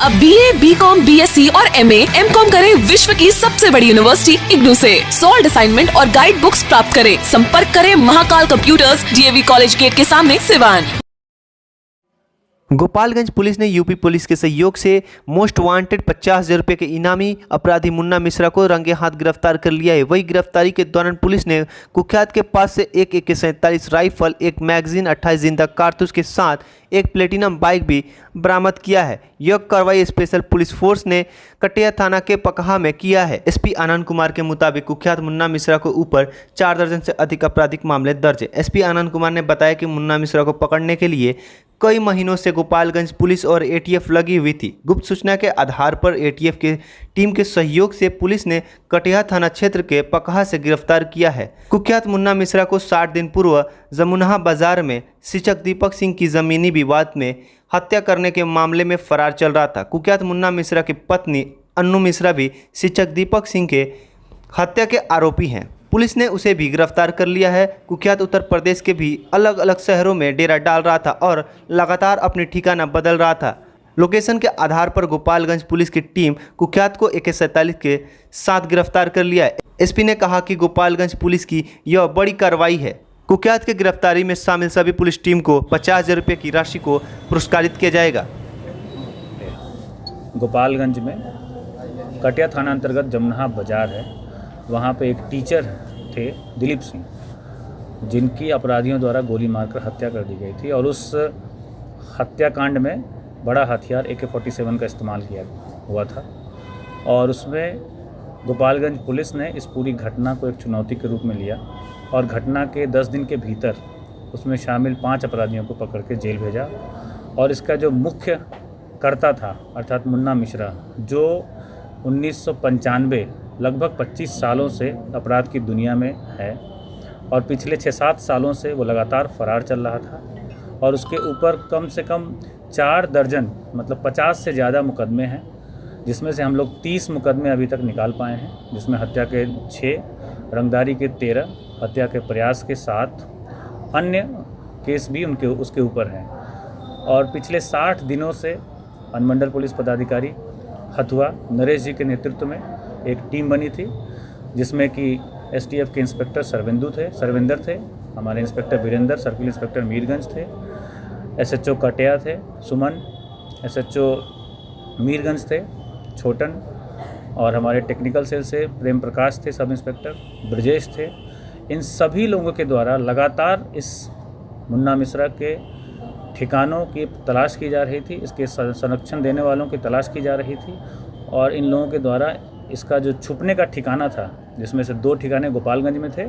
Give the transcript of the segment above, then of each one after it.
अब BA, BCom, BSc और MA, MCom करें विश्व की सबसे बड़ी यूनिवर्सिटी इग्नू से। सॉल्ड असाइनमेंट और गाइड बुक्स प्राप्त करें। संपर्क करें Mahakal computers, DAV college gate के सामने, सिवान। गोपालगंज पुलिस ने यूपी पुलिस के सहयोग से मोस्ट वांटेड 50,000 रुपये के इनामी अपराधी मुन्ना मिश्रा को रंगे हाथ गिरफ्तार कर लिया है। वही गिरफ्तारी के दौरान पुलिस ने कुख्यात के पास से एक AK-47 राइफल, एक मैगजीन, 28 जिंदा कारतूस के साथ एक प्लेटिनम बाइक भी बरामद किया है। यह कार्रवाई स्पेशल पुलिस फोर्स ने कटिया थाना के पकहा में किया है। SP आनंद कुमार के मुताबिक कुख्यात मुन्ना मिश्रा को ऊपर 4 दर्जन से अधिक आपराधिक मामले दर्ज है। SP आनंद कुमार ने बताया कि मुन्ना मिश्रा को पकड़ने के लिए कई महीनों से गोपालगंज पुलिस और ATF लगी हुई थी। गुप्त सूचना के आधार पर ATF के टीम के सहयोग से पुलिस ने कटिया थाना क्षेत्र के पकहा से गिरफ्तार किया है। कुख्यात मुन्ना मिश्रा को 60 दिन पूर्व जमुना बाजार में शिक्षक दीपक सिंह की जमीनी विवाद में हत्या करने के मामले में फरार चल रहा था। कुख्यात मुन्ना मिश्रा की पत्नी अन्नू मिश्रा भी शिक्षक दीपक सिंह के हत्या के आरोपी हैं। पुलिस ने उसे भी गिरफ्तार कर लिया है। कुख्यात उत्तर प्रदेश के भी अलग अलग शहरों में डेरा डाल रहा था और लगातार अपनी ठिकाना बदल रहा था। लोकेशन के आधार पर गोपालगंज पुलिस की टीम कुख्यात को AK-47 के साथ गिरफ्तार कर लिया है। SP ने कहा कि गोपालगंज पुलिस की यह बड़ी कार्रवाई है। कुख्यात के गिरफ्तारी में शामिल सभी पुलिस टीम को 50,000 रुपये की राशि को पुरस्कारित किया जाएगा। गोपालगंज में कटिया थाना अंतर्गत जमुना बाजार है, वहाँ पे एक टीचर थे दिलीप सिंह, जिनकी अपराधियों द्वारा गोली मारकर हत्या कर दी गई थी और उस हत्याकांड में बड़ा हथियार AK-47 का इस्तेमाल किया हुआ था। और उसमें गोपालगंज पुलिस ने इस पूरी घटना को एक चुनौती के रूप में लिया और घटना के 10 दिन के भीतर उसमें शामिल 5 अपराधियों को पकड़ के जेल भेजा। और इसका जो मुख्य कर्ता था अर्थात मुन्ना मिश्रा, जो 1995 लगभग 25 सालों से अपराध की दुनिया में है और पिछले 6-7 सालों से वो लगातार फरार चल रहा था और उसके ऊपर कम से कम 4 दर्जन मतलब 50 से ज़्यादा मुकदमे हैं, जिसमें से हम लोग 30 मुकदमे अभी तक निकाल पाए हैं, जिसमें हत्या के 6, रंगदारी के 13, हत्या के प्रयास के 7, अन्य केस भी उसके ऊपर हैं। और पिछले 60 दिनों से अनुमंडल पुलिस पदाधिकारी हथुआ नरेश जी के नेतृत्व में एक टीम बनी थी, जिसमें कि STF के इंस्पेक्टर सरविंदर थे, हमारे inspector Virendra, circle inspector Mirganj थे, SHO कटिया थे सुमन, SHO मीरगंज थे छोटन, और हमारे टेक्निकल सेल से प्रेम प्रकाश थे, सब इंस्पेक्टर ब्रजेश थे। इन सभी लोगों के द्वारा लगातार इस मुन्ना मिश्रा के ठिकानों की तलाश की जा रही थी, इसके संरक्षण देने वालों की तलाश की जा रही थी और इन लोगों के द्वारा इसका जो छुपने का ठिकाना था, जिसमें से 2 ठिकाने गोपालगंज में थे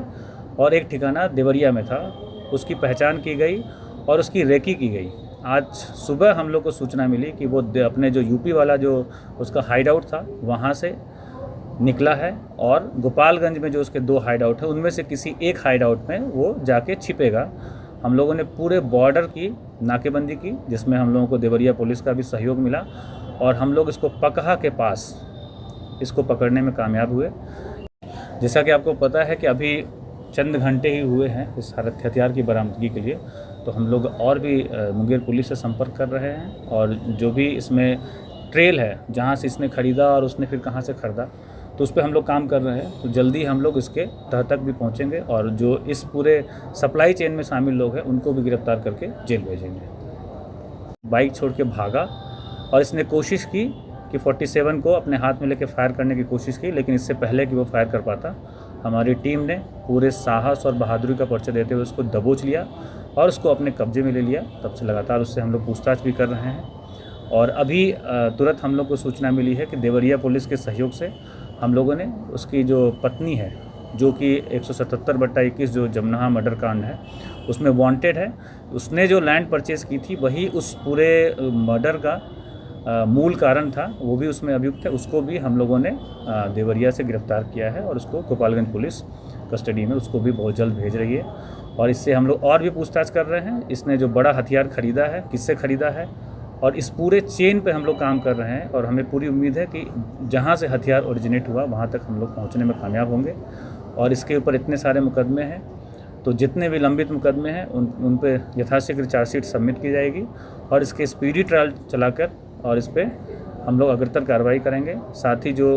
और एक ठिकाना देवरिया में था, उसकी पहचान की गई और उसकी रेकी की गई। आज सुबह हम लोग को सूचना मिली कि वो अपने जो यूपी वाला जो उसका हाइड आउट था वहाँ से निकला है और गोपालगंज में जो उसके 2 हाइड आउट है उनमें से किसी एक हाइड आउट में वो जाके छिपेगा। हम लोगों ने पूरे बॉर्डर की नाकेबंदी की, जिसमें हम लोगों को देवरिया पुलिस का भी सहयोग मिला और हम लोग इसको पकहा के पास इसको पकड़ने में कामयाब हुए। जैसा कि आपको पता है कि अभी चंद घंटे ही हुए हैं इस हथियार की बरामदगी के लिए, तो हम लोग और भी मुंगेर पुलिस से संपर्क कर रहे हैं और जो भी इसमें ट्रेल है जहां से इसने ख़रीदा और उसने फिर कहां से ख़रीदा, तो उस पर हम लोग काम कर रहे हैं। तो जल्दी हम लोग इसके तह तक भी पहुंचेंगे और जो इस पूरे सप्लाई चेन में शामिल लोग हैं उनको भी गिरफ्तार करके जेल भेजेंगे। बाइक छोड़ के भागा और इसने कोशिश की कि 47 को अपने हाथ में लेके फायर करने की कोशिश की, लेकिन इससे पहले कि वो फायर कर पाता हमारी टीम ने पूरे साहस और बहादुरी का परिचय देते हुए उसको दबोच लिया और उसको अपने कब्जे में ले लिया। तब से लगातार उससे हम लोग पूछताछ भी कर रहे हैं और अभी तुरंत हम लोग को सूचना मिली है कि देवरिया पुलिस के सहयोग से हम लोगों ने उसकी जो पत्नी है, जो कि 177/21 जो जमुना मर्डर कांड है उसमें वांटेड है, उसने जो लैंड परचेज़ की थी वही उस पूरे मर्डर का मूल कारण था, वो भी उसमें अभियुक्त है। उसको भी हम लोगों ने देवरिया से गिरफ्तार किया है और उसको गोपालगंज पुलिस कस्टडी में उसको भी बहुत जल्द भेज रही है और इससे हम लोग और भी पूछताछ कर रहे हैं। इसने जो बड़ा हथियार ख़रीदा है, किससे ख़रीदा है, और इस पूरे चेन पे हम लोग काम कर रहे हैं और हमें पूरी उम्मीद है कि जहाँ से हथियार ओरिजिनेट हुआ वहाँ तक हम लोग पहुँचने में कामयाब होंगे। और इसके ऊपर इतने सारे मुकदमे हैं, तो जितने भी लंबित मुकदमे हैं उन पे यथाशीघ्र चार्जशीट सबमिट की जाएगी और इसके स्पीडी ट्रायल चलाकर और इस पर हम लोग अग्रतर कार्रवाई करेंगे। साथ ही जो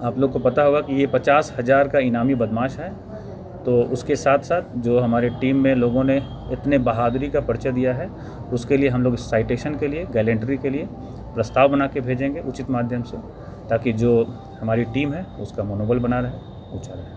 आप लोग को पता होगा कि ये 50,000 का इनामी बदमाश है, तो उसके साथ साथ जो हमारे टीम में लोगों ने इतने बहादुरी का परिचय दिया है, उसके लिए हम लोग साइटेशन के लिए, गैलेंट्री के लिए प्रस्ताव बना के भेजेंगे उचित माध्यम से, ताकि जो हमारी टीम है उसका मनोबल बना रहे, ऊँचा रहे।